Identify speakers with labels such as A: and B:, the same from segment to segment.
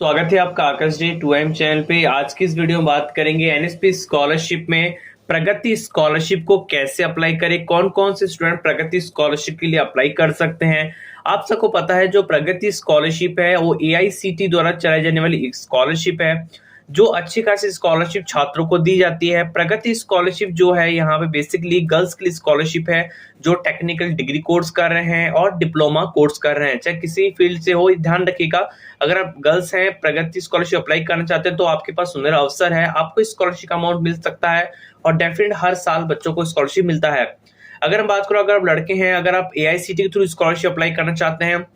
A: स्वागत है आपका आकाश जी 2M चैनल पे। आज की इस वीडियो में बात करेंगे एनएसपी स्कॉलरशिप में प्रगति स्कॉलरशिप को कैसे अप्लाई करें, कौन कौन से स्टूडेंट प्रगति स्कॉलरशिप के लिए अप्लाई कर सकते हैं। आप सबको पता है जो प्रगति स्कॉलरशिप है वो एआईसीटी द्वारा चलाई जाने वाली एक स्कॉलरशिप है जो अच्छी खासी स्कॉलरशिप छात्रों को दी जाती है। प्रगति स्कॉलरशिप जो है यहाँ पे बेसिकली गर्ल्स के लिए स्कॉलरशिप है जो टेक्निकल डिग्री कोर्स कर रहे हैं और डिप्लोमा कोर्स कर रहे हैं, चाहे किसी फील्ड से हो। ध्यान रखिएगा, अगर आप गर्ल्स हैं प्रगति स्कॉलरशिप अप्लाई करना चाहते हैं तो आपके पास सुनहरा अवसर है, आपको स्कॉलरशिप का अमाउंट मिल सकता है और डेफिनेट हर साल बच्चों को स्कॉलरशिप मिलता है। अगर हम बात करो, अगर आप लड़के हैं, अगर आप एआईसीटी के थ्रू स्कॉलरशिप अप्लाई करना चाहते हैं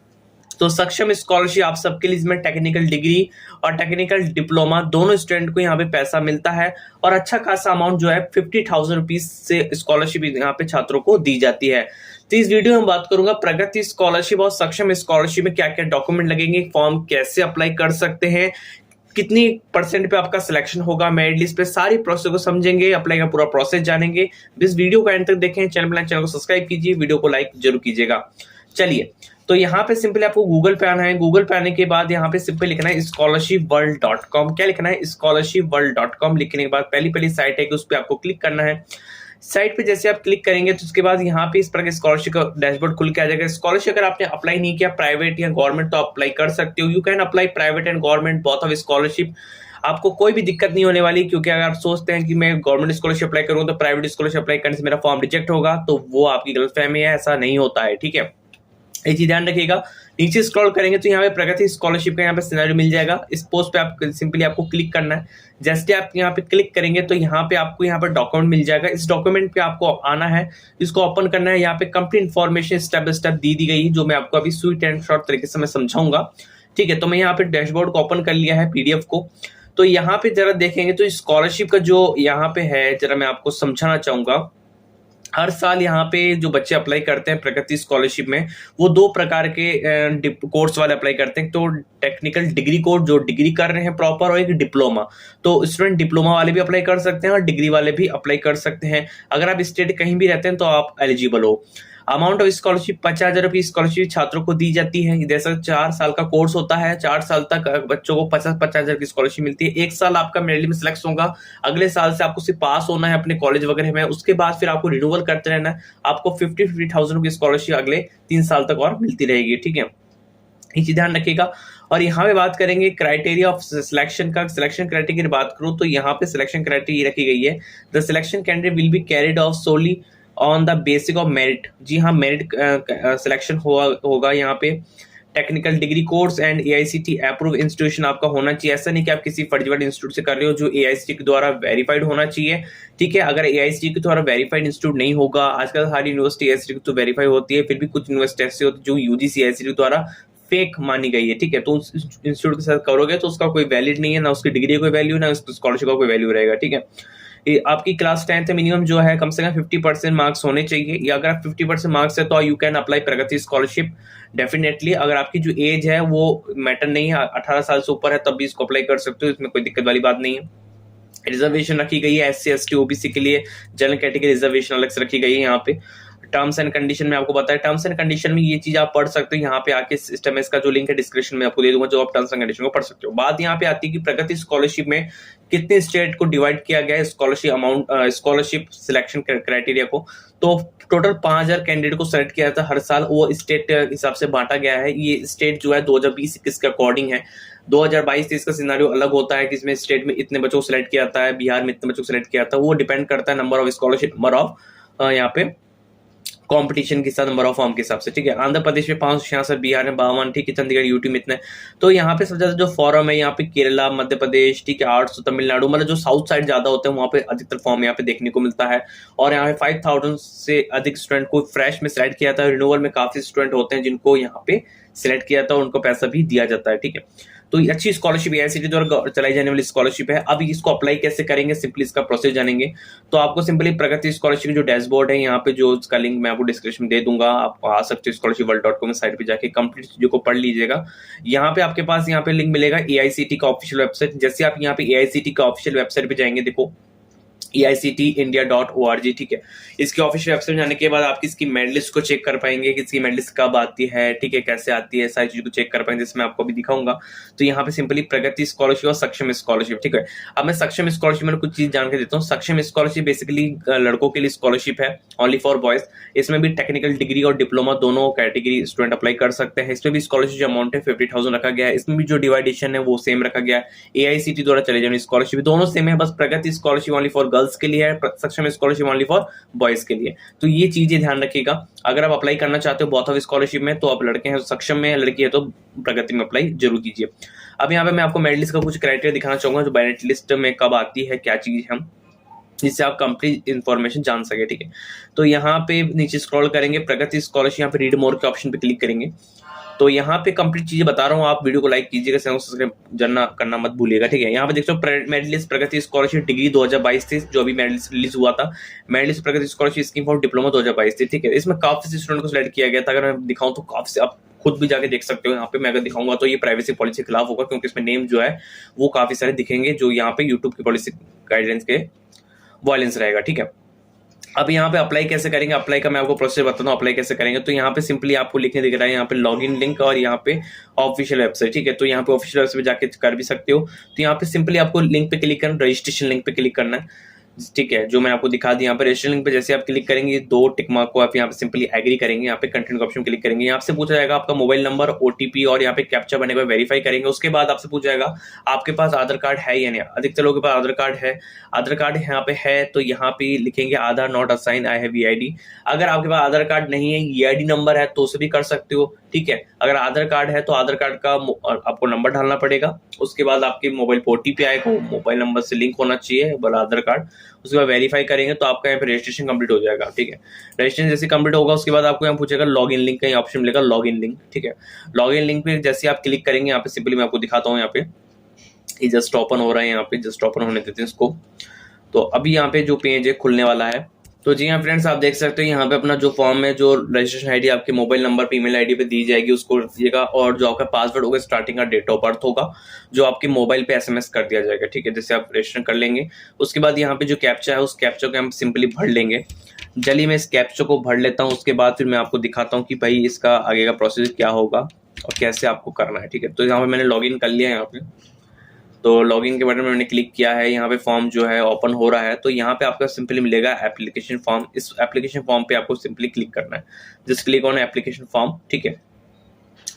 A: तो सक्षम स्कॉलरशिप आप सबके लिए इसमें टेक्निकल डिग्री और टेक्निकल डिप्लोमा दोनों स्टूडेंट को यहाँ पे पैसा मिलता है और अच्छा खासा अमाउंट जो है 50,000 रुपीज से स्कॉलरशिप यहाँ पे छात्रों को दी जाती है। तो इस वीडियो में बात करूंगा प्रगति स्कॉलरशिप और सक्षम स्कॉलरशिप में क्या क्या डॉक्यूमेंट लगेंगे, फॉर्म कैसे अप्लाई कर सकते हैं, कितनी परसेंट पे आपका सिलेक्शन होगा, मेरिट लिस्ट पे, सारी प्रोसेस को समझेंगे, अप्लाई का पूरा प्रोसेस जानेंगे। इस वीडियो को एंड तक देखें, चैनल को सब्सक्राइब कीजिए, वीडियो को लाइक जरूर कीजिएगा। चलिए, तो यहाँ पे सिंपली आपको गूगल पे आना है। गूगल पे आने के बाद यहाँ पे सिंपल लिखना है scholarshipworld.com। क्या लिखना है? scholarshipworld.com। लिखने के बाद पहली साइट है कि उस पर आपको क्लिक करना है। साइट पे जैसे आप क्लिक करेंगे तो उसके बाद यहाँ पे इस तरह के स्कॉलरशिप का डैशबोर्ड खुल के आ जाएगा। स्कॉलरशिप अगर आपने अप्लाई नहीं किया प्राइवेट या गवर्नमेंट तो अप्लाई कर सकते हो। You can apply private and government both of scholarship. आपको कोई भी दिक्कत नहीं होने वाली, क्योंकि अगर आप सोचते हैं कि मैं गवर्नमेंट स्कॉलरशिप अप्लाई करूंगा तो प्राइवेट स्कॉलरशिप अप्लाई करने से मेरा फॉर्म रिजेक्ट होगा, तो वो आपकी गलतफहमी है, ऐसा नहीं होता है। ठीक है, ये चीज ध्यान रखिएगा। नीचे स्क्रॉल करेंगे तो यहाँ पे प्रगति स्कॉलरशिप का यहाँ पे सिनेरियो मिल जाएगा। इस पोस्ट पे आप सिंपली आपको क्लिक करना है। जैसे आप यहाँ पे क्लिक करेंगे तो यहाँ पे आपको यहाँ पे डॉक्यूमेंट मिल जाएगा। इस डॉक्यूमेंट पे आपको आना है, इसको ओपन करना है। यहाँ पे complete information step by step दी गई, जो मैं आपको अभी स्वीट एंड शॉर्ट तरीके से मैं समझाऊंगा। ठीक है, तो मैं यहाँ पे डैशबोर्ड को ओपन कर लिया है, पीडीएफ को। तो यहाँ पे जरा देखेंगे तो स्कॉलरशिप का जो यहाँ पे है जरा मैं आपको समझाना चाहूंगा। हर साल यहाँ पे जो बच्चे अप्लाई करते हैं प्रगति स्कॉलरशिप में, वो दो प्रकार के कोर्स वाले अप्लाई करते हैं। तो टेक्निकल डिग्री कोर्स जो डिग्री कर रहे हैं प्रॉपर, और एक डिप्लोमा। तो स्टूडेंट डिप्लोमा वाले भी अप्लाई कर सकते हैं और डिग्री वाले भी अप्लाई कर सकते हैं। अगर आप स्टेट कहीं भी रहते हैं तो आप एलिजिबल हो। अमाउंट ऑफ स्कॉलरशिप 50,000 रुपये स्कॉलरशिप छात्रों को दी जाती है। जैसा 4 साल का कोर्स होता है, 4 साल तक बच्चों को 50,000 की स्कॉलरशिप मिलती है। एक साल आपका मेरिट में सिलेक्ट होगा, अगले साल से आपको सिर्फ पास होना है अपने कॉलेज वगैरह में, उसके बाद फिर आपको रिन्यूअल करते रहना है। आपको 50,000 की स्कॉलरशिप अगले 3 साल तक और मिलती रहेगी। ठीक है, ये चीज ध्यान रखिएगा। और यहाँ पे बात करेंगे क्राइटेरिया ऑफ सिलेक्शन का। सिलेक्शन क्राइटेरिया की बात करूं तो यहाँ पे सिलेक्शन क्राइटेरिया रखी गई है। The selection candidate will be carried off solely on the basic of merit. जी हाँ, मेरिट सिलेक्शन होगा यहाँ पे। Technical degree course and AICTE approve institution आपका होना चाहिए। ऐसा नहीं कि आप किसी फर्जीवाड़े इंस्टीट्यूट से कर रहे हो, जो एआईसीटी के द्वारा वेरीफाइड होना चाहिए। ठीक है, अगर एआईसीटी के द्वारा वेरीफाइड इंस्टीट्यूट नहीं होगा, आजकल हर यूनिवर्सिटी एआईसीटी तो वेरीफाई होती है, फिर भी कुछ यूनिवर्सिटी ऐसी होती है जो यूजीसी एआईसीटी द्वारा फेक मानी गई है। ठीक है, तो उस इंस्टीट्यूट के साथ करोगे तो उसका कोई वैलिड नहीं है, ना उसकी डिग्री कोई वैल्यू, ना उसकी स्कॉलरशिप का कोई वैल्यू रहेगा। ठीक है, आपकी क्लास 10th मिनिमम जो है कम से कम 50% मार्क्स होने चाहिए, या अगर आप 50% मार्क्स है तो you can apply Pragati scholarship definitely. अगर आपकी जो एज है वो मैटर नहीं है, 18 साल से ऊपर है तब भी इसको अप्लाई कर सकते हो, इसमें कोई दिक्कत वाली बात नहीं है। रिजर्वेशन रखी गई है एससी एसटी ओबीसी के लिए, जनरल कैटेगरी रिजर्वेशन अलग से रखी गई है। यहाँ पे टर्म्स एंड कंडीशन में आपको बताया, टर्म्स एंड कंडीशन में ये चीज आप पढ़ सकते हो। यहाँ पे आके सिस्टम इसका जो लिंक है डिस्क्रिप्शन में आपको दे दूंगा, जो आप टर्म्स एंड कंडीशन को पढ़ सकते हो। बात यहाँ पे आती है कि प्रगति स्कॉलरशिप में कितने स्टेट को डिवाइड किया गया है scholarship amount, scholarship selection criteria को। तो टोटल 5,000 कैंडिडेट को सेलेक्ट किया जाता है हर साल, वो स्टेट के हिसाब से बांटा गया है। ये स्टेट जो है 2020-21 के अकॉर्डिंग है। 2022-23 का सिनारियो अलग होता है कि इसमें स्टेट में इतने बच्चों को सिलेक्ट किया जाता है, बिहार में इतने बच्चों को सिलेक्ट किया जाता है। वो डिपेंड करता है number of scholarship, number of यहाँ पे कंपटीशन के साथ, नंबर ऑफ फॉर्म के हिसाब से। ठीक है, आंध्र प्रदेश में 566, बिहार में 52, ठीक है, चंडीगढ़ यूटी में इतने। तो यहाँ पे सबसे ज्यादा जो फॉर्म है यहाँ पे केरला, मध्य प्रदेश, ठीक है, 800 तमिलनाडु, मतलब जो साउथ साइड ज्यादा होते हैं वहाँ पे अधिकतर फॉर्म यहाँ पे देखने को मिलता है। और यहाँ पे 5,000 से अधिक स्टूडेंट को फ्रेश में सिलेक्ट किया जाता है। रिन्यूअल में काफी स्टूडेंट होते हैं जिनको यहाँ पे सिलेक्ट किया जाता है, उनको पैसा भी दिया जाता है। ठीक है, तो ये अच्छी स्कॉलरशिप एआईसीटी द्वारा चलाई जाने वाली स्कॉलरशिप है। अब इसको अप्लाई कैसे करेंगे, सिंपली इसका प्रोसेस जानेंगे। तो आपको सिंपली प्रगति स्कॉलरशिप जो डैशबोर्ड है यहाँ पे, जो इसका लिंक मैं आपको डिस्क्रिप्शन में दे दूंगा, आप आ सकते हो scholarshipworld.com साइट पे जाके कंप्लीट चीजों को पढ़ लीजिएगा। यहाँ पे आपके पास यहाँ पे लिंक मिलेगा एआईसीटी का ऑफिशियल वेबसाइट। जैसे आप यहाँ पे एआईसीटी का ऑफिशियल वेबसाइट पे जाएंगे, देखो eictindia.org, ठीक है। इसकी ऑफिशियल वेबसाइट जाने के बाद आप इसकी मेरिट लिस्ट को चेक कर पाएंगे कि इसकी मेरिट लिस्ट कब आती है, ठीक है, कैसे आती है, सारी चीज को चेक कर पाएंगे, जिसमें आपको अभी दिखाऊंगा। तो यहाँ पे सिंपली प्रगति स्कॉलरशिप और सक्षम स्कॉलरशिप, ठीक है। अब मैं सक्षम स्कॉलरशिप में कुछ चीज जान के देता हूँ। सक्षम स्कॉलरशिप बेसिकली लड़कों के लिए स्कॉलरशिप है, ओनली फॉर बॉयज। इसमें भी टेक्निकल डिग्री और डिप्लोमा दोनों कैटेगरी स्टूडेंट अप्लाई कर सकते हैं। इसमें भी स्कॉलरशिप जो अमाउंट है 50,000 रखा गया है। इसमें भी जो डिवाइडेशन है वो सेम रखा गया है। एआईसीटी द्वारा चले जाने स्कॉलरशिप दोनों सेम है, बस प्रगति स्कॉलरशिप ओनली फॉर गर्ल्स के लिए है, सक्षम स्कॉलरशिप ओनली फॉर बॉयज के लिए। तो ये चीजें ध्यान रखिएगा। अगर आप अप्लाई करना चाहते हो बोथ ऑफ स्कॉलरशिप में, तो आप लड़के हैं तो सक्षम में, लड़की है तो प्रगति में अप्लाई जरूर कीजिए। अब यहाँ पे मैं आपको मेरिट लिस्ट का कुछ क्राइटेरिया दिखाना चाहूंगा, जो मेरिट लिस्ट में कब आती है, क्या चीज है, जिससे आप कंप्लीट इन्फॉर्मेशन जान सके, ठीक है। तो यहाँ पे नीचे स्क्रॉल करेंगे, प्रगति स्कॉलरशिप, यहाँ पे रीड मोर के ऑप्शन पे क्लिक करेंगे। तो यहाँ पे कंप्लीट चीजें बता रहा हूँ, आप वीडियो को लाइक कीजिएगा, चैनल को सब्सक्राइब जानना करना मत भूलिएगा, ठीक है। यहाँ पे देख लो मेरिट लिस्ट प्रगति स्कॉलरशिप डिग्री 2022 थी, जो अभी मेरिट लिस्ट रिलीज हुआ था। Merit list Pragati scholarship scheme for diploma 2022 थी, ठीक है। इसमें काफी स्टूडेंट को सिलेक्ट किया गया था। अगर मैं दिखाऊं तो काफी से आप खुद भी जाके देख सकते हो। यहाँ पे मैं अगर दिखाऊंगा तो ये प्राइवेसी पॉलिसी के खिलाफ होगा, क्योंकि इसमें नेम जो है वो काफी सारे दिखेंगे, जो यहाँ पे यूट्यूब की पॉलिसी गाइडेंस के वायलेंस रहेगा, ठीक है। अब यहाँ पे अप्लाई कैसे करेंगे, अप्लाई का मैं आपको प्रोसेस बताता हूँ, अप्लाई कैसे करेंगे। तो यहाँ पे सिंपली आपको लिखने दिख रहा है यहाँ पे लॉगिन लिंक और यहाँ पे ऑफिशियल वेबसाइट, ठीक है। तो यहाँ पे ऑफिशियल वेबसाइट पे जाके कर भी सकते हो। तो यहाँ पे सिंपली आपको लिंक पे क्लिक करना, रजिस्ट्रेशन लिंक पे क्लिक करना है, ठीक है, जो मैंने आपको दिखा दी। यहाँ पे रजिस्टर लिंक पे जैसे आप क्लिक करेंगे, 2 टिक मार्क को आप यहाँ पे सिंपली एग्री करेंगे। यहाँ पे कंटिन्यू ऑप्शन क्लिक करेंगे, यहाँ से पूछा जाएगा आपका मोबाइल नंबर, ओटीपी और यहाँ पे कैप्चा बनेगा, वेरीफाई करेंगे। उसके बाद आपसे पूछा जाएगा आपके पास आधार कार्ड है या नहीं। अधिकतर लोगों के पास आधार कार्ड है। आधार कार्ड यहाँ पे है तो यहाँ पे लिखेंगे Aadhaar not assign, I have EID. अगर आपके पास आधार कार्ड नहीं है, ईआईडी नंबर है, तो उसे भी कर सकते हो, ठीक है। अगर आधार कार्ड है तो आधार कार्ड का आपको नंबर डालना पड़ेगा। उसके बाद आपके मोबाइल पे ओटीपी आएगा, मोबाइल नंबर से लिंक होना चाहिए वाला आधार कार्ड। उसके बाद वेरीफाई करेंगे तो आपका यहाँ पे रजिस्ट्रेशन कंप्लीट हो जाएगा, ठीक है। रजिस्ट्रेशन जैसे कंप्लीट होगा उसके बाद आपको यहाँ पूछेगा लॉगिन लिंक का ऑप्शन मिलेगा, लॉगिन लिंक, ठीक है। लॉगिन लिंक पे जैसे आप क्लिक करेंगे, यहाँ पे सिंपली मैं आपको दिखाता हूँ। यहाँ पे ये जस्ट ओपन हो रहा है, यहाँ पे जस्ट ओपन होने देते हैं इसको। तो अभी यहाँ पे जो पेज है खुलने वाला है। तो जी हाँ फ्रेंड्स, आप देख सकते हो यहाँ पे अपना जो फॉर्म है, जो रजिस्ट्रेशन आईडी आपके मोबाइल नंबर पे, ईमेल आईडी पे दी जाएगी, उसको रखिएगा। और जो आपका पासवर्ड होगा, स्टार्टिंग का डेट ऑफ बर्थ होगा, जो आपके मोबाइल पे एसएमएस कर दिया जाएगा, ठीक है। जैसे आप रजिस्ट्रेशन कर लेंगे, उसके बाद यहाँ पे जो कैप्चा है, उस कैप्चा को हम सिंपली भर लेंगे। चलिए मैं इस कैप्चा को भर लेता हूँ, उसके बाद फिर मैं आपको दिखाता हूँ कि भाई इसका आगे का प्रोसेस क्या होगा और कैसे आपको करना है, ठीक है। तो यहाँ पे मैंने लॉग इन कर लिया है। यहाँ पे तो लॉगिन के बटन में मैंने क्लिक किया है, यहाँ पे फॉर्म जो है ओपन हो रहा है। तो यहाँ पे आपका सिंपली मिलेगा एप्लीकेशन फॉर्म। इस एप्लीकेशन फॉर्म पे आपको सिंपली क्लिक करना है, just click on application form, ठीक है।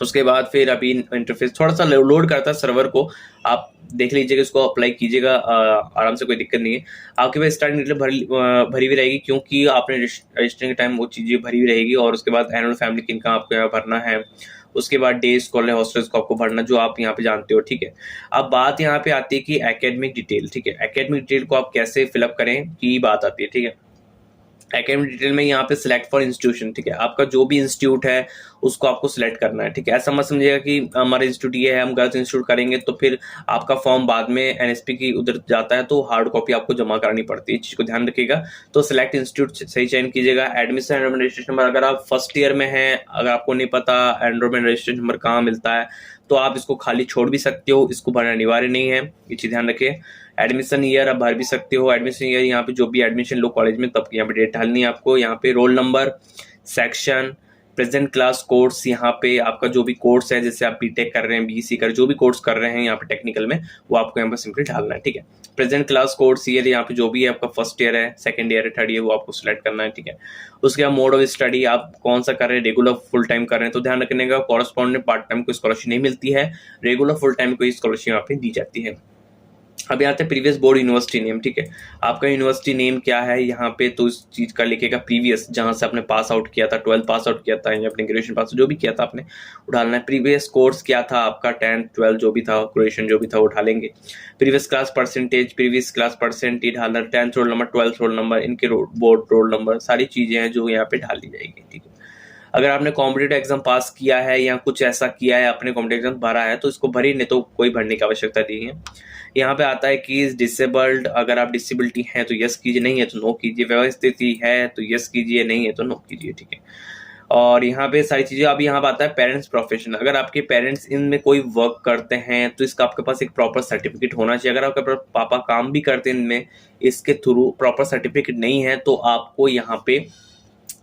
A: उसके बाद फिर अभी इंटरफेस थोड़ा सा लोड करता है सर्वर को, आप देख लीजिएगा, इसको अप्लाई कीजिएगा आराम से, कोई दिक्कत नहीं है। आपके पास स्टार्टिंग डिटेल भरी हुई रहेगी, क्योंकि आपने रजिस्ट्रेशन के टाइम वो चीजें भरी हुई रहेगी। और उसके बाद एनुअल फैमिली इनकम आपको यहाँ भरना है। उसके बाद डे स्कॉलर हॉस्टल्स को आपको भरना, जो आप यहाँ पे जानते हो, ठीक है। अब बात यहाँ पे आती है कि एकेडमिक डिटेल, ठीक है। एकेडमिक डिटेल को आप कैसे फिलअप करें की बात आती है, ठीक है। एकेडमिक डिटेल में यहाँ पे सिलेक्ट फॉर इंस्टीट्यूशन, ठीक है। आपका जो भी इंस्टीट्यूट है उसको आपको सिलेक्ट करना है, ठीक है। ऐसा मत समझिएगा कि हमारा इंस्टीट्यूट ये है, हम गर्ल्स इंस्टीट्यूट करेंगे तो फिर आपका फॉर्म बाद में एनएसपी की उधर जाता है तो हार्ड कॉपी आपको जमा करानी पड़ती है। इस चीज को ध्यान रखिएगा। तो सिलेक्ट इंस्टीट्यूट सही चयन कीजिएगा। एडमिशन एनरोलमेंट रजिस्ट्रेशन नंबर, अगर आप फर्स्ट ईयर में हैं, अगर आपको नहीं पता एनरोलमेंट रजिस्ट्रेशन नंबर कहाँ मिलता है, तो आप इसको खाली छोड़ भी सकते हो, इसको भरना अनिवार्य नहीं है, ये चीज ध्यान रखिए। एडमिशन ईयर आप भर भी सकते हो। एडमिशन ईयर यहाँ पे जो भी एडमिशन लो कॉलेज में, तब यहाँ पे डेट डालनी है आपको। यहाँ पे roll number, section, present class, course, यहाँ पे आपका जो भी कोर्स है, जैसे आप बीटेक कर रहे हैं, बीएससी कर, जो भी कोर्स कर रहे हैं यहाँ पे टेक्निकल में, वो आपको यहाँ पे सिंपली डालना है, ठीक है। प्रेजेंट क्लास, कोर्स ईयर, यहाँ पे जो भी है आपका फर्स्ट ईयर है, सेकंड ईयर है, थर्ड ईयर, वो आपको सिलेक्ट करना है, ठीक है। उसके बाद मोड ऑफ स्टडी, आप कौन सा कर रहे हैं, रेगुलर फुल टाइम कर रहे हैं, तो ध्यान रखने का कॉरेस्पॉन्डेंट पार्ट टाइम को स्कॉलरशिप नहीं मिलती है, रेगुलर फुल टाइम को स्कॉलरशिप यहाँ पे दी जाती है। अब यहाँ पे प्रीवियस बोर्ड यूनिवर्सिटी नेम, ठीक है। आपका यूनिवर्सिटी नेम क्या है यहाँ पे, तो इस चीज का लिखेगा प्रीवियस, जहां से आपने पास आउट किया था, 12th पास आउट किया था या अपने ग्रेजुएशन पास जो भी किया था आपने, उठाना है। प्रीवियस कोर्स क्या था आपका, 10th 12th जो भी था, ग्रेजुएशन जो भी था, उठा लेंगे। Previous class percentage, previous class percentage डालना, 10th roll number, 12th roll number, इनके बोर्ड रोल नंबर, सारी चीजें हैं जो यहाँ पे डाल दी जाएगी, ठीक है। अगर आपने कॉम्पिटेटिव एग्जाम पास किया है या कुछ ऐसा किया है, आपने कॉम्पिटेटिव एग्जाम भरा है, तो इसको भरी, नहीं तो कोई भरने की आवश्यकता नहीं है। यहाँ पे आता है कि डिसेबल्ड, अगर आप डिसेबिलिटी हैं तो यस कीजिए, नहीं है तो नो कीजिए। व्यवस्थित है तो यस कीजिए, नहीं है तो नो कीजिए, ठीक है। और यहाँ पे सारी चीजें। अब यहाँ आता है पेरेंट्स प्रोफेशन। अगर आपके पेरेंट्स इनमें कोई वर्क करते हैं तो इसका आपके पास एक प्रॉपर सर्टिफिकेट होना चाहिए। अगर आपके पापा काम भी करते हैं इनमें, इसके थ्रू प्रॉपर सर्टिफिकेट नहीं है तो आपको यहाँ पे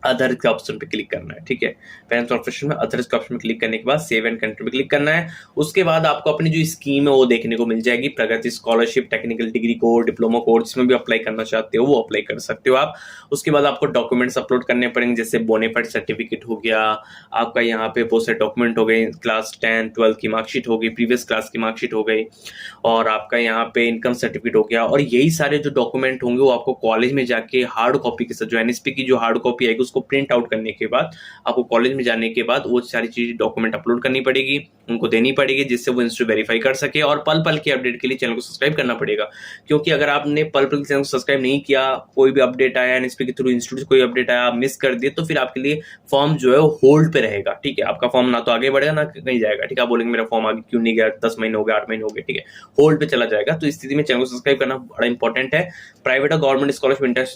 A: अदर के ऑप्शन पे क्लिक करना है। ठीक है, पेरेंट्स प्रोफेशन में अदर्स के ऑप्शन में क्लिक करने के बाद सेव एंड कंटिन्यू पे क्लिक करना है। उसके बाद आपको अपनी जो स्कीम है वो देखने को मिल जाएगी, Pragati scholarship, technical degree course, diploma course, जिसमें भी अप्लाई करना चाहते हो वो अप्लाई कर सकते हो आप। उसके बाद आपको डॉक्यूमेंट्स अपलोड करने पड़ेंगे, जैसे बोनाफाइड सर्टिफिकेट हो गया, आपका यहाँ पे बहुत सारे डॉक्यूमेंट हो गए, क्लास 10 12 की मार्कशीट हो गई, प्रीवियस क्लास की मार्कशीट हो गई, और आपका यहाँ पे इनकम सर्टिफिकेट हो गया। और यही सारे जो डॉक्यूमेंट होंगे वो आपको कॉलेज में जाके हार्ड कॉपी के साथ, जो एनएसपी की जो हार्ड कॉपी आएगी उसको प्रिंट आउट करने के बाद आपको कॉलेज में जाने के बाद वो सारी चीज डॉक्यूमेंट अपलोड करनी पड़ेगी, उनको देनी पड़ेगी, जिससे वो इंस्टीट्यूट वेरीफाई कर सके। और पल पल के अपडेट के लिए चैनल को सब्सक्राइब करना पड़ेगा, क्योंकि अगर आपने पल पल चैनल को सब्सक्राइब नहीं किया, कोई भी अपडेट आया एनएसपी के थ्रू, इंस्टीट्यूट से कोई अपडेट आया, आप मिस कर दिए, तो फिर आपके लिए फॉर्म जो है वो होल्ड पे रहेगा। ठीक है, आपका फॉर्म ना तो आगे बढ़ेगा ना कहीं जाएगा। ठीक है, आप बोलेंगे मेरा फॉर्म आगे क्यों नहीं गया, 10 महीने हो गए, 8 महीने हो गए, ठीक है, होल्ड पे चला जाएगा। तो इस स्थिति में चैनल को सब्सक्राइब करना बड़ा इंपॉर्टेंट है। प्राइवेट और गवर्नमेंट स्कॉलरशिप इंटरेस्ट